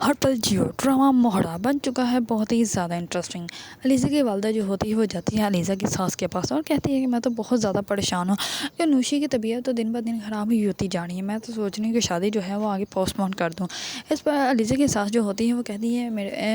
ہر پل Jio drama موہرا بن چکا ہے بہت ہی زیادہ انٹرسٹنگ۔ علیزہ کی والدہ جو ہوتی ہے وہ جاتی ہے علیزہ کی ساس کے پاس اور کہتی ہے کہ میں تو بہت زیادہ پریشان ہوں کہ نوشی کی طبیعت تو دن بہ دن خراب ہی ہوتی جا رہی ہے، میں تو سوچ رہی ہوں کہ شادی جو ہے وہ آگے پوسٹ پون کر دوں۔ اس پر علیزہ کی ساس جو ہوتی ہے وہ کہتی ہے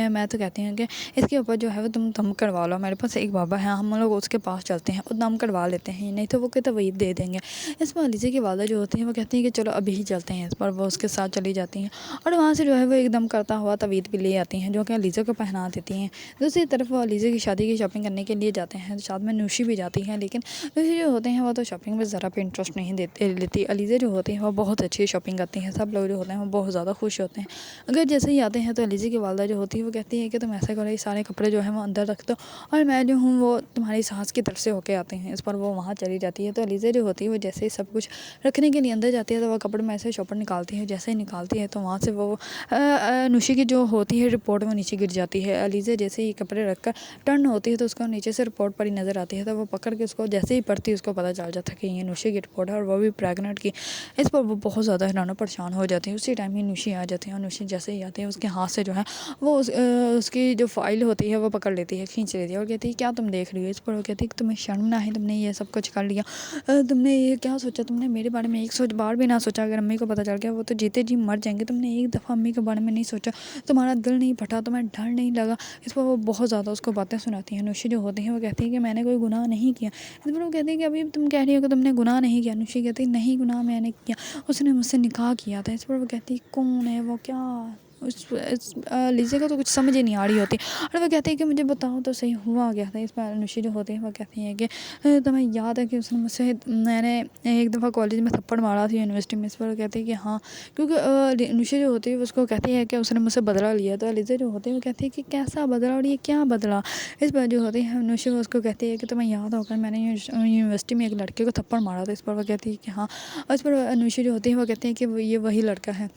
میں تو کہتی ہوں کہ اس کے اوپر جو ہے وہ تم دم کروا لو، میرے پاس ایک بابا ہے، ہم لوگ اس کے پاس چلتے ہیں اور دم کروا لیتے ہیں، نہیں تو وہ کوئی تویت دے دیں گے۔ اس پر علیزہ کی والدہ جو ہوتی ہے وہ کہتی ہے کہ چلو ابھی ہی چلتے ہیں۔ اس پر وہ اس کے ساتھ چلی جاتی ہیں اور وہاں سے جو ہے وہ ایک دم کرتا ہوا تویت بھی لے آتی ہیں جو کہ علیزہ کو پہنا دیتی ہیں۔ دوسری طرف وہ علیزہ کی شادی کی شاپنگ کرنے کے لیے جاتے ہیں، ساتھ میں نوشی بھی جاتی ہیں، لیکن نوشی جو ہوتے ہیں وہ تو شاپنگ میں ذرا بھی انٹرسٹ نہیں لیتی۔ علیزہ جو ہوتی ہیں وہ بہت اچھی شاپنگ کرتی ہیں، سب لوگ جو ہوتے ہیں وہ بہت زیادہ خوش ہوتے ہیں۔ اگر جیسے ہی آتے ہیں تو علیزہ کی والدہ جو ہوتی ہے وہ کہتی ہے کہ تم ایسا کرو، یہ سارے کپڑے جو ہیں وہ اندر رکھ دو اور میں جو ہوں وہ تمہاری ساس کی طرف سے ہو کے آتے ہیں۔ اس پر وہ وہاں چلی جاتی ہے تو علیزہ جو ہوتی ہے وہ جیسے ہی سب کچھ رکھنے کے لیے اندر جاتی ہے تو وہ کپڑے میں سے شاپر نکالتی ہے، جیسے ہی نکالتی ہے تو وہاں سے وہ نوشی کی جو ہوتی ہے رپورٹ وہ نیچے گر جاتی ہے۔ علیزہ جیسے ہی کپڑے رکھ کر ٹرن ہوتی ہے تو اس کو نیچے سے رپورٹ پڑی نظر آتی ہے تو وہ پکڑ کے اس کو جیسے ہی پڑھتی ہے اس کو پتہ چل جاتا ہے کہ یہ نوشی کی رپورٹ ہے اور وہ بھی پریگننٹ کی۔ اس پر وہ بہت زیادہ حیران و پریشان ہو جاتی ہے۔ اسی ٹائم ہی نوشی آ جاتی ہے اور نوشی جیسے ہی آتی ہے اس کے ہاتھ سے جو ہے وہ اس کی جو فائل ہوتی ہے وہ پکڑ لیتی ہے، کھینچ لیتی ہے اور کہتی ہے کیا تم دیکھ رہی ہو؟ اس پر وہ کہتی ہے کہ تمہیں شرم نہ ہے، تم نے یہ سب کچھ کر لیا، تم نے یہ کیا سوچا، تم نے میرے بارے میں ایک سوچ بار بھی نہ سوچا، اگر امی کو پتہ چل گیا وہ تو جیتے جی مر جائیں گے، تم نے ایک دفعہ امی کے بارے میں نہیں سوچا، تمہارا دل نہیں پھٹا، تمہیں ڈر نہیں لگا۔ اس پر وہ بہت زیادہ اس کو باتیں سناتی ہیں۔ نوشی جو ہوتی ہے وہ کہتی ہے کہ میں نے کوئی گناہ نہیں کیا۔ اس پر وہ کہتی ہے کہ ابھی تم کہہ رہی ہو کہ تم نے گناہ نہیں کیا۔ نوشی کہتی ہے نہیں گناہ میں نے کیا، اس نے مجھ سے نکاح کیا تھا۔ اس پر وہ کہتی ہے کون ہے وہ، کیا؟ علیزہ کو تو کچھ سمجھ ہی نہیں آ رہی ہوتی اور وہ کہتی ہے کہ مجھے بتاؤ تو صحیح ہوا کیا تھا۔ اس پر نوشی جو ہوتی ہے وہ کہتی ہے کہ تمہیں یاد ہے کہ اس نے مجھ سے میں نے ایک دفعہ کالج میں تھپڑ مارا تھا یونیورسٹی میں۔ اس پر وہ کہتی ہے کہ ہاں، کیونکہ نوشی جو ہوتی ہے اس کو کہتی ہے کہ اس نے مجھ سے بدلہ لیا، تو علیزہ جو ہوتی ہے وہ کہتی ہے کہ کیسا بدلہ اور یہ کیا بدلہ؟ اس پر جو ہوتی ہے نوشی اس کو کہتی ہے کہ تمہیں یاد ہوگا میں نے یونیورسٹی میں ایک لڑکے کو تھپڑ مارا تھا۔ اس پر وہ کہتی ہے کہ ہاں۔ اس پر نوشی جو ہوتی ہے وہ کہتی ہے کہ یہ وہی لڑکا ہے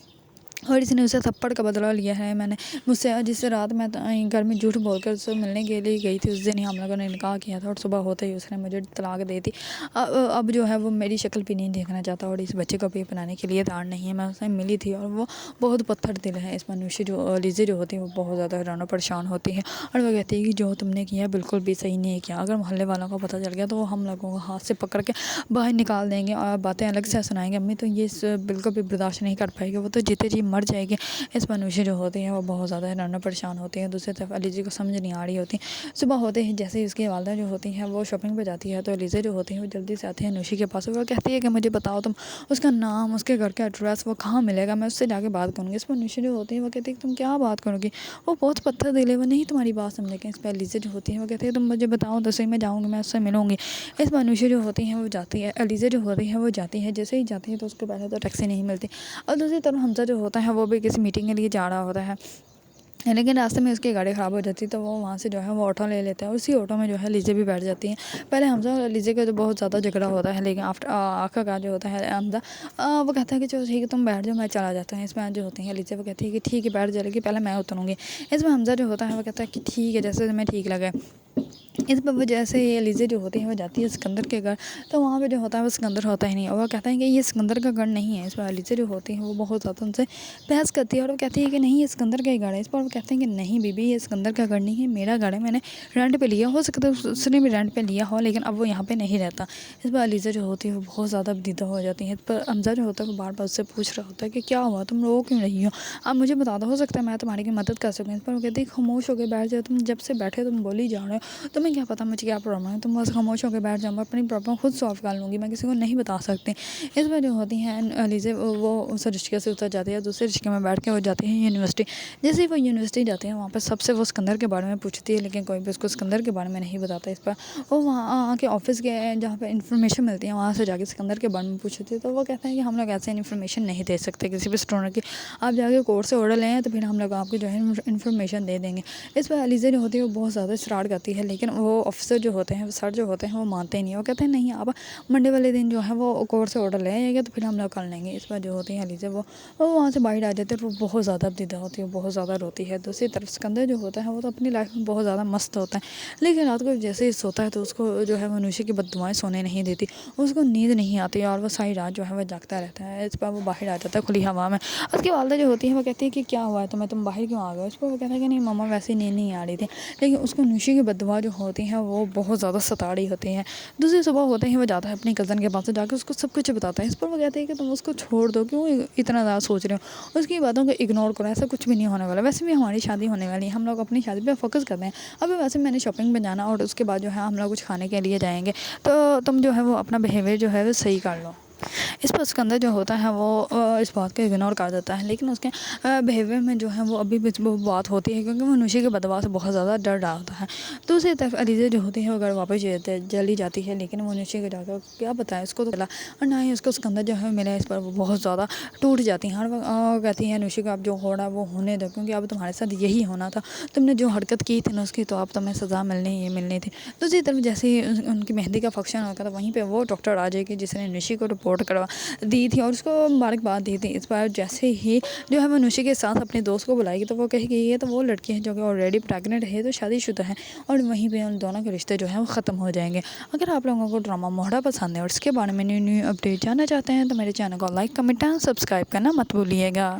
اور اس نے اسے تھپڑ کا بدلہ لیا ہے، میں نے مجھ سے جس رات میں گھر میں جھوٹ بول کر اس سے ملنے کے لیے گئی تھی، اس دن ہی ہم لوگوں نے نکاح کیا تھا اور صبح ہوتے ہی اس نے مجھے طلاق دے دی۔ اب جو ہے وہ میری شکل بھی نہیں دیکھنا چاہتا اور اس بچے کو بھی اپنانے کے لیے تیار نہیں ہے۔ میں اس سے ملی تھی اور وہ بہت پتھر دل ہے۔ اس پر نوشی جو علیزہ جو ہوتی ہے وہ بہت زیادہ حیران و پریشان ہوتی ہے اور وہ کہتی ہے کہ جو تم نے کیا بالکل بھی صحیح نہیں کیا، اگر محلے والوں کو پتہ چل گیا تو وہ ہم لوگوں کو ہاتھ سے پکڑ کے باہر نکال دیں گے اور باتیں الگ سے سنائیں گے، امی تو یہ بالکل بھی برداشت نہیں کر پائے گی، وہ تو جیتے جی مر جائے گی۔ اس پر نوشی جو ہوتی ہے وہ بہت زیادہ حیران و پریشان ہوتی ہے۔ دوسری طرف علیزہ کو سمجھ نہیں آ رہی ہوتی۔ صبح ہوتے ہی جیسے اس کی والدہ جو ہوتی ہیں وہ شاپنگ پہ جاتی ہے تو علیزہ جو ہوتی ہے وہ جلدی سے آتی ہے نوشی کے پاس، وہ کہتی ہے کہ مجھے بتاؤ تم اس کا نام، اس کے گھر کا ایڈریس، وہ کہاں ملے گا، میں اس سے جا کے بات کروں گی۔ اس پر نوشی جو ہوتی ہے وہ کہتی ہے کہ تم کیا بات کرو گی، وہ بہت پتھر دل ہے، وہ نہیں تمہاری بات سمجھے گا۔ اس پر علیزہ جو ہوتی ہے وہ کہتی ہے تم مجھے بتاؤ تو صحیح، میں جاؤں گی، میں اس سے ملوں گی۔ اس پر نوشی جو ہوتی ہے وہ جاتی ہے، علیزہ جو ہوتی ہے وہ جاتی ہے، جیسے ہی جاتی ہے تو اس کو پہلے تو ٹیکسی نہیں ملتی اور دوسری طرف حمزہ جو ہوتا ہے وہ بھی کسی میٹنگ کے لیے جا رہا ہوتا ہے، لیکن راستے میں اس کی گاڑی خراب ہو جاتی ہے تو وہ وہاں سے جو ہے وہ آٹو لے لیتا ہے۔ اسی آٹو میں جو ہے علیزہ بھی بیٹھ جاتی ہے۔ پہلے حمزہ اور علیزہ کا جو بہت زیادہ جھگڑا ہوتا ہے، لیکن آخر کا جو ہوتا ہے حمزہ وہ کہتا ہے کہ چلو ٹھیک ہے تم بیٹھ جاؤ، میں چلا جاتا ہوں۔ اس میں جو ہوتی ہے علیزہ وہ کہتی ہے کہ ٹھیک ہے بیٹھ جائے گی، پہلے میں اتروں گی۔ اس میں حمزہ جو ہوتا ہے وہ کہتا ہے کہ ٹھیک ہے جیسے تمہیں ٹھیک لگے۔ اس پر وہ جیسے ہی علیزہ جو ہوتی ہے وہ جاتی ہے سکندر کے گھر تو وہاں پہ جو ہوتا ہے وہ سکندر ہوتا ہی نہیں اور وہ کہتا ہے کہ یہ سکندر کا گھر نہیں ہے۔ اس پر علیزہ جو ہوتی ہے وہ بہت زیادہ ان سے بحث کرتی ہے اور وہ کہتی ہے کہ نہیں یہ سکندر کا ہی گھر ہے۔ اس پر وہ کہتے ہیں کہ نہیں بی بی یہ سکندر کا گھر نہیں ہے، میرا گھر ہے، میں نے رینٹ پہ لیا، ہو سکتا ہے اس نے بھی رینٹ پہ لیا ہو لیکن اب وہ یہاں پہ نہیں رہتا۔ اس پر علیزہ جو ہوتی ہے وہ بہت زیادہ بدیدہ ہو جاتی ہے۔ اس پر حمزہ جو ہوتا ہے وہ بار بار اس سے پوچھ رہا ہوتا ہے کہ کیا ہوا، تم رو کیوں رہی ہو، اب مجھے بتا دو، ہو سکتا ہے میں تمہاری کی مدد کر سکوں۔ اس پر وہ کہتی ہے خاموش ہو کے بیٹھ جاؤ، تم جب سے بیٹھے تم بولی جا رہے ہو، تمہیں کیا پتا مجھے کیا پرابلم ہے، تم بس خاموش ہو کے بیٹھ جاؤ، میں اپنی پرابلم خود سالو کر لوں گی، میں کسی کو نہیں بتا سکتی۔ اس پر جو ہوتی ہیں علیزہ وہ اس رشکے سے اتر جاتی ہے، دوسرے رشکے میں بیٹھ کے وہ جاتی ہے یونیورسٹی۔ جیسے ہی وہ یونیورسٹی جاتے ہیں وہاں پہ سب سے وہ سکندر کے بارے میں پوچھتی ہے لیکن کوئی بھی اس کو سکندر کے بارے میں نہیں بتاتا۔ اس پر وہ وہاں کے آفس کے جہاں پہ انفارمیشن ملتی ہے وہاں سے جا کے سکندر کے بارے میں پوچھتی ہے تو وہ کہتے ہیں کہ ہم لوگ ایسے انفارمیشن نہیں دے سکتے کسی بھی اسٹوڈنٹ کی، آپ جا کے کورٹ سے آرڈر لیں تو پھر ہم لوگ آپ کو جو ہے انفارمیشن دے دیں گے۔ اس پر علیزہ جو ہوتی ہے وہ بہت زیادہ اصرار کرتی ہے لیکن وہ آفیسر جو ہوتے ہیں، سر جو ہوتے ہیں، وہ مانتے نہیں، وہ کہتے ہیں نہیں آپ منڈے والے دن جو ہے وہ کورٹ سے آرڈر لے آئیے گا تو پھر ہم لوگ کر لیں گے۔ اس پر جو ہوتی ہیں علیزہ وہ وہاں سے باہر آ جاتے ہیں، وہ بہت زیادہ ابتدا ہوتی ہے، بہت زیادہ روتی ہے۔ دوسری طرف سکندر جو ہوتا ہے وہ تو اپنی لائف میں بہت زیادہ مست ہوتا ہے، لیکن رات کو جیسے ہی سوتا ہے تو اس کو جو ہے وہ نوشی کی بد دعائیں سونے نہیں دیتی، اس کو نیند نہیں آتی اور وہ ساری رات جو ہے وہ جاگتا رہتا ہے۔ اس پر وہ باہر آ جاتا ہے کھلی ہوا میں۔ اس کی والدہ جو ہوتی ہے وہ کہتی ہے کہ کیا ہوا ہے تم باہر کیوں آ گئے؟ اس پر وہ کہتا ہے کہ نہیں ماما ویسے نیند نہیں آ رہی تھی، لیکن اس کو نوشی کی بد دعا جو ہوتی ہیں وہ بہت زیادہ ستا رہی ہوتی ہیں۔ دوسری صبح ہوتے ہی وہ جاتا ہے اپنی کزن کے پاس سے، جا کے اس کو سب کچھ بتاتا ہے۔ اس پر وہ کہتے ہیں کہ تم اس کو چھوڑ دو، کیوں اتنا زیادہ سوچ رہے ہو، اس کی باتوں کو اگنور کرو، ایسا کچھ بھی نہیں ہونے والا، ویسے بھی ہماری شادی ہونے والی ہے، ہم لوگ اپنی شادی پہ فوکس کرتے ہیں، ابھی ویسے میں نے شاپنگ پہ جانا اور اس کے بعد جو ہے ہم لوگ کچھ کھانے کے لیے جائیں گے، تو تم جو ہے وہ اپنا بیہیویئر جو ہے وہ صحیح کر لو۔ اس پر سکندر جو ہوتا ہے وہ اس بات کو اگنور کر دیتا ہے، لیکن اس کے بیہیویئر میں جو ہے وہ ابھی بھی وہ بات ہوتی ہے، کیونکہ وہ نوشی کے بدوا سے بہت زیادہ ڈر رہا ہوتا ہے۔ دوسری طرف علیزہ جو ہوتی ہے وہ گھر واپس چلی جاتی ہے، لیکن وہ نوشی کو جا کر کیا بتائے، اس کو تو اور نہ ہی اس کو سکندر جو ہے ملا۔ اس پر وہ بہت زیادہ ٹوٹ جاتی ہیں، ہر وقت کہتی ہیں نوشی کو اب جو ہو رہا وہ ہونے دو، کیونکہ اب تمہارے ساتھ یہی ہونا تھا، تم نے جو حرکت کی تھی نا اس کی، تو اب تمہیں سزا ملنی تھی۔ دوسری طرف جیسے ہی ان کی مہندی کا فنکشن ہوتا تھا، وہیں پہ وہ ڈاکٹر آ جائے گی جس نے نوشی کو رپورٹ کروا دی تھی اور اس کو مبارکباد دی تھی۔ اس بار جیسے ہی جو ہے وہ نوشی کے ساتھ اپنے دوست کو بلائے گی تو وہ کہے گی یہ تو وہ لڑکی ہے جو کہ آلریڈی پریگننٹ ہے، تو شادی شدہ ہے، اور وہیں پہ ان دونوں کے رشتے جو ہیں وہ ختم ہو جائیں گے۔ اگر آپ لوگوں کو ڈرامہ موہرا پسند ہے اور اس کے بارے میں نیو اپڈیٹ جاننا چاہتے ہیں تو میرے چینل کو لائک، کمنٹ اور سبسکرائب کرنا مت بھولیے گا۔